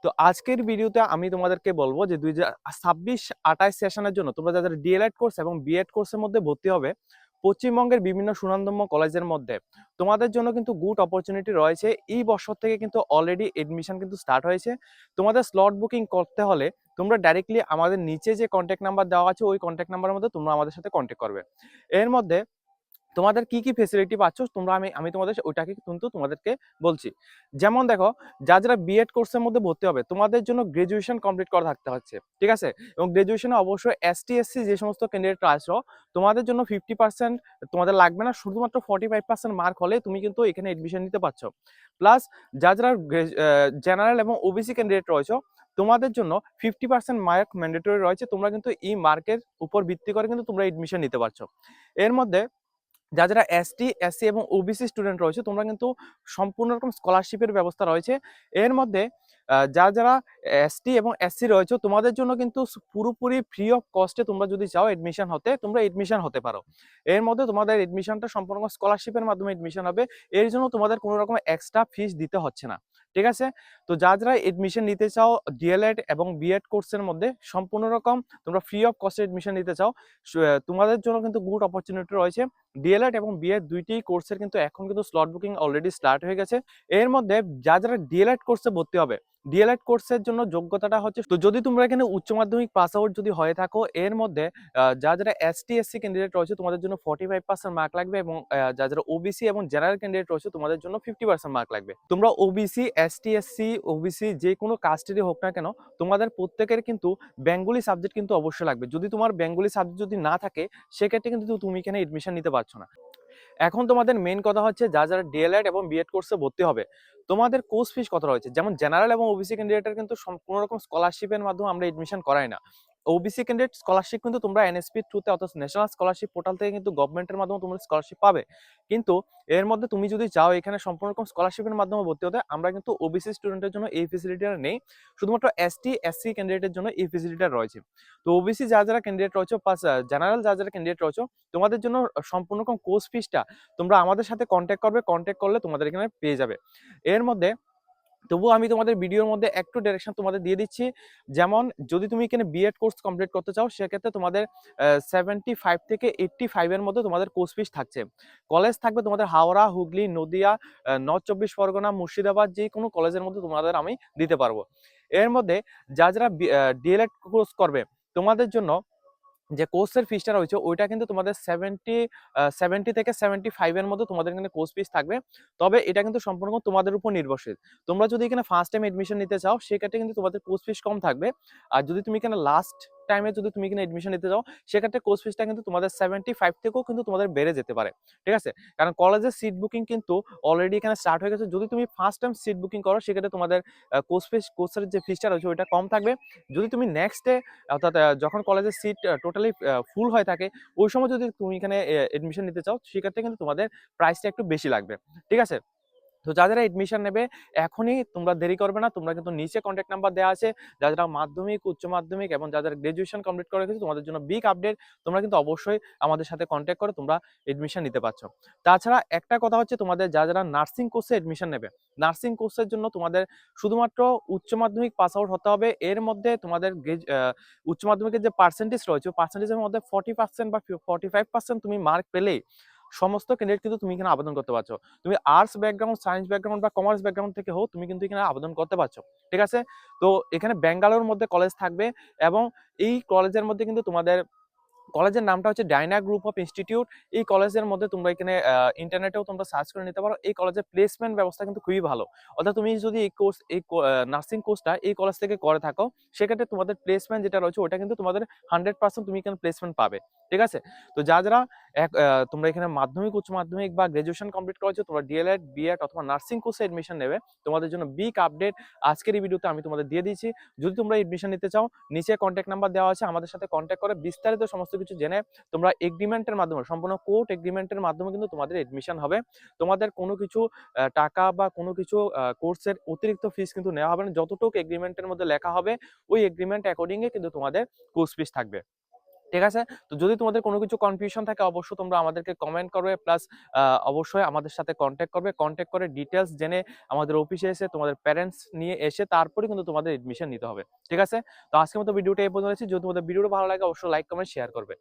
তো আজকের ভিডিওতে আমি তোমাদেরকে বলবো যে 2026-28 সেশনের জন্য তোমরা যাদের ডিএলএড কোর্স এবং বিএড কোর্সের মধ্যে ভর্তি হবে পশ্চিমবঙ্গের বিভিন্ন সুনামধন্য কলেজের মধ্যে তোমাদের জন্য কিন্তু গুড অপরচুনিটি রয়েছে। এই বছর থেকে কিন্তু অলরেডি এডমিশন কিন্তু স্টার্ট হয়েছে। তোমাদের স্লট বুকিং করতে হলে তোমরা ডাইরেক্টলি আমাদের নিচে যে কন্ট্যাক্ট নাম্বার দেওয়া আছে ওই কন্ট্যাক্ট নাম্বারের মধ্যে তোমরা আমাদের সাথে কন্ট্যাক্ট করবে। এর মধ্যে তোমাদের কি কি ফেসিলিটি পাচ্ছ তোমরা আমি তোমাদের ওইটাকে কিন্তু তোমাদেরকে বলছি। যেমন দেখো, যারা বিএড কোর্সের মধ্যে ভর্তি হবে তোমাদের জন্য গ্রাজুয়েশন কমপ্লিট করা থাকতে হচ্ছে, ঠিক আছে? এবং গ্রাজুয়েশনে অবশ্যই এসটি এসসি যে সমস্ত ক্যান্ডিডেটরা আসো তোমাদের জন্য 50% তোমাদের লাগবে না, শুধুমাত্র 45% মার্ক হলে তুমি কিন্তু এখানে এডমিশন নিতে পারছো। প্লাস যারা জেনারেল এবং ওবিসি ক্যান্ডিডেট রয়েছে তোমাদের জন্য 50% মার্ক ম্যান্ডেটরি রয়েছে, তোমরা কিন্তু এই মার্কের উপর ভিত্তি করে কিন্তু তোমরা এডমিশন নিতে পারছো। এর মধ্যে যারা এসটি এসসি এবং ওবিসি স্টুডেন্ট রয়েছে তোমরা কিন্তু সম্পূর্ণ রকম স্কলারশিপের ব্যবস্থা রয়েছে। এর মধ্যে যারা এসটি এবং এসসি রয়েছে তোমাদের জন্য কিন্তু পুরোপুরি ফ্রি অফ কস্টে তোমরা যদি চাও এডমিশন হতে তোমরা এডমিশন হতে পারো। এর মধ্যে তোমাদের এডমিশনটা সম্পূর্ণ স্কলারশিপের মাধ্যমে এডমিশন হবে। এর জন্য তোমাদের কোনো রকম এক্সট্রা ফিস দিতে হচ্ছে না, ঠিক আছে? তো যারা এডমিশন নিতে চাও ডিএলএড এবং বিএড কোর্সের মধ্যে সম্পূর্ণ রকম তোমরা ফ্রি অফ কস্টে এডমিশন নিতে চাও, তোমাদের জন্য কিন্তু গুড অপরচুনিটি রয়েছে। ডিএলএড এবং বিএড দুইটি কোর্সের কিন্তু এখন কিন্তু স্লট বুকিং অলরেডি স্টার্ট হয়ে গেছে। এর মধ্যে যারা ডিএলএড কোর্সে ভর্তি হবে ডিএলএড কোর্সের জন্য যোগ্যতাটা হচ্ছে, তো যদি তোমরা এখানে উচ্চ মাধ্যমিক পাস আউট যদি হয়ে থাকো এর মধ্যে যারা এসটি এসসি ক্যান্ডিডেট রয়েছে তোমাদের জন্য 45% মার্ক লাগবে এবং যারা ওবিসি এবং জেনারেল ক্যান্ডিডেট রয়েছে তোমাদের জন্য 50% মার্ক লাগবে। তোমরা ওবিসি এসটি এসসি ওবিসি যে কোনো কাস্টেরই হোক না কেন তোমাদের প্রত্যেকের কিন্তু বেঙ্গলি সাবজেক্ট কিন্তু অবশ্যই লাগবে। যদি তোমার বেঙ্গলি সাবজেক্ট যদি না থাকে সেক্ষেত্রে কিন্তু তুমি এখানে এডমিশন নিতে পারছো না। এখন তোমাদের মেইন কথা হচ্ছে যারা ডিএলএড এবং বিএড কোর্সে ভর্তি হবে তোমাদের কোর্স ফিস কত রয়েছে। যেমন জেনারেল এবং ওবিসি ক্যান্ডিডেটের কিন্তু কোনো রকম স্কলারশিপের মাধ্যমে আমরা এডমিশন করাই না। ওবিসি ক্যান্ডিডেট স্কলারশিপ কিন্তু তোমরা এনএসপি থ্রুতে অর্থাৎ ন্যাশনাল স্কলারশিপ পোর্টাল থেকে কিন্তু গভর্নমেন্টের মাধ্যমে তোমরা স্কলারশিপ পাবে। কিন্তু এর মধ্যে তুমি যদি চাও এখানে সম্পূর্ণ রকম স্কলারশিপের মাধ্যমে ভর্তি হতে আমরা কিন্তু ওবিসি স্টুডেন্টের জন্য এই ফেসিলিটিটা নেই, শুধুমাত্র এসটি এসসি ক্যান্ডিডেটের জন্য এই ফেসিলিটিটা রয়েছে। তো ওবিসি যারা ক্যান্ডিডেট রয়েছে প্লাস জেনারেল যারা ক্যান্ডিডেট রয়েছে তোমাদের জন্য সম্পূর্ণ রকম কোর্স ফিসটা তোমরা আমাদের সাথে কন্ট্যাক্ট করবে, কন্ট্যাক্ট করলে তোমাদের এখানে পেয়ে যাবে। এর মধ্যে তবুও আমি তোমাদের ভিডিওর মধ্যে একটু ডাইরেকশন তোমাদের দিয়ে দিচ্ছি। যেমন যদি তুমি এখানে বিএড কোর্স কমপ্লিট করতে চাও সেক্ষেত্রে তোমাদের 75 থেকে 85 এর মধ্যে তোমাদের কোর্স ফিস থাকছে। কলেজ থাকবে তোমাদের হাওড়া, হুগলি, নদিয়া, নর্থ 24 পরগনা, মুর্শিদাবাদ, যে কোনো কলেজের মধ্যে তোমাদের আমি দিতে পারবো। এর মধ্যে যারা ডিএলএড কোর্স করবে তোমাদের জন্য যে কোর্সের ফিসটা রয়েছে ওইটা কিন্তু তোমাদের 70 থেকে 75 এর মধ্যে তোমাদের এখানে কোর্স ফিস থাকবে। তবে এটা কিন্তু সম্পূর্ণ তোমাদের উপর নির্ভরশীল। তোমরা যদি এখানে ফার্স্ট টাইম এডমিশন নিতে চাও সেক্ষেত্রে কিন্তু তোমাদের কোর্স ফিস কম থাকবে। আর যদি তুমি এখানে লাস্ট টাইমে যদি তুমি এখানে এডমিশন নিতে চাও সেক্ষেত্রে কোর্স ফিসটা কিন্তু তোমাদের 75 থেকেও কিন্তু তোমাদের বেড়ে যেতে পারে, ঠিক আছে? কারণ কলেজের সিট বুকিং কিন্তু অলরেডি এখানে স্টার্ট হয়ে গেছে। যদি তুমি ফার্স্ট টাইম সিট বুকিং করো সেক্ষেত্রে তোমাদের কোর্সের যে ফিসটা রয়েছে ওইটা কম থাকবে। যদি তুমি নেক্সট ডে অর্থাৎ যখন কলেজের সিট টোটালি ফুল হয়ে থাকে ওই সময় যদি তুমি এখানে এডমিশন নিতে চাও সেক্ষেত্রে কিন্তু তোমাদের প্রাইসটা একটু বেশি লাগবে, ঠিক আছে? তো যারা এডমিশন নেবে এখনই তোমরা দেরি করবে না, তোমরা কিন্তু নিচে কন্ট্যাক্ট নাম্বার দেওয়া আছে। যারা মাধ্যমিক, উচ্চ মাধ্যমিক এবং যাদের গ্রাজুয়েশন কমপ্লিট করে রেখেছে তোমাদের জন্য বিগ আপডেট। তোমরা কিন্তু অবশ্যই আমাদের সাথে কন্ট্যাক্ট করে তোমরা এডমিশন নিতে পারছো। তাছাড়া একটা কথা হচ্ছে তোমাদের যারা নার্সিং কোর্সে এডমিশন নেবে নার্সিং কোর্সের জন্য তোমাদের শুধুমাত্র উচ্চ মাধ্যমিক পাস আউট হতে হবে। এর মধ্যে তোমাদের উচ্চ মাধ্যমিকের যে পার্সেন্টেজ রয়েছে পার্সেন্টেজের মধ্যে 40% বা 45% তুমি মার্ক পেলেই সমস্ত ক্যান্ডিডেট কিন্তু তুমি এখানে আবেদন করতে পারছো। তুমি আর্টস ব্যাকগ্রাউন্ড, সায়েন্স ব্যাকগ্রাউন্ড বা কমার্স ব্যাকগ্রাউন্ড থেকে হোক তুমি কিন্তু এখানে আবেদন করতে পারছো, ঠিক আছে? তো এখানে ব্যাঙ্গালোর মধ্যে কলেজ থাকবে এবং এই কলেজের মধ্যে কিন্তু তোমাদের কলেজের নামটা হচ্ছে ডাইনা গ্রুপ অফ ইনস্টিটিউট। এই কলেজের মধ্যে তোমরা এখানে ইন্টারনেটেও তোমরা সার্চ করে নিতে পারো। এই কলেজের প্লেসমেন্ট ব্যবস্থা কিন্তু খুবই ভালো। অর্থাৎ তুমি যদি এই নার্সিং কোর্সটা এই কলেজ থেকে করে থাকো সেক্ষেত্রে তোমাদের প্লেসমেন্ট যেটা রয়েছে ওটা কিন্তু তোমাদের 100% তুমি এখানে প্লেসমেন্ট পাবে, ঠিক আছে? তো যারা তোমরা এখানে মাধ্যমিক, উচ্চ মাধ্যমিক বা গ্রাজুয়েশন কমপ্লিট করেছো তোমরা ডিএলএড, বিএড অথবা নার্সিং কোর্সে এডমিশন নেবে তোমাদের জন্য বিগ আপডেট আজকের এই ভিডিওতে আমি তোমাদের দিয়ে দিয়েছি। যদি তোমরা এডমিশন নিতে চাও নিচে কন্ট্যাক্ট নাম্বার দেওয়া আছে, আমাদের সাথে কন্ট্যাক্ট করে বিস্তারিত সমস্ত কিছু জেনে তোমরা এগ্রিমেন্টের মাধ্যমে সম্পূর্ণ কোর্ট এগ্রিমেন্টের মাধ্যমে কিন্তু তোমাদের এডমিশন হবে। তোমাদের কোনো কিছু টাকা বা কোনো কিছু কোর্সের অতিরিক্ত ফিস কিন্তু নেওয়া হবে না। যতটুকু এগ্রিমেন্টের মধ্যে লেখা হবে ওই এগ্রিমেন্ট অ্যাকর্ডিংলি কিন্তু তোমাদের কোর্স ফিস থাকবে, ঠিক আছে? তো যদি তোমাদের কোনো কিছু কনফিউশন থাকে অবশ্যই তোমরা আমাদেরকে কমেন্ট করবে, প্লাস অবশ্যই আমাদের সাথে কন্ট্যাক্ট করবে। কন্ট্যাক্ট করে ডিটেইলস জেনে আমাদের অফিসে এসে তোমাদের প্যারেন্টস নিয়ে এসে তারপরে কিন্তু তোমাদের এডমিশন নিতে হবে। ঠিক আছে? তো আজকের মতো ভিডিওটা এই পর্যন্ত। যদি তোমাদের ভিডিওটা ভালো লাগে অবশ্যই লাইক, কমেন্ট, শেয়ার করবে।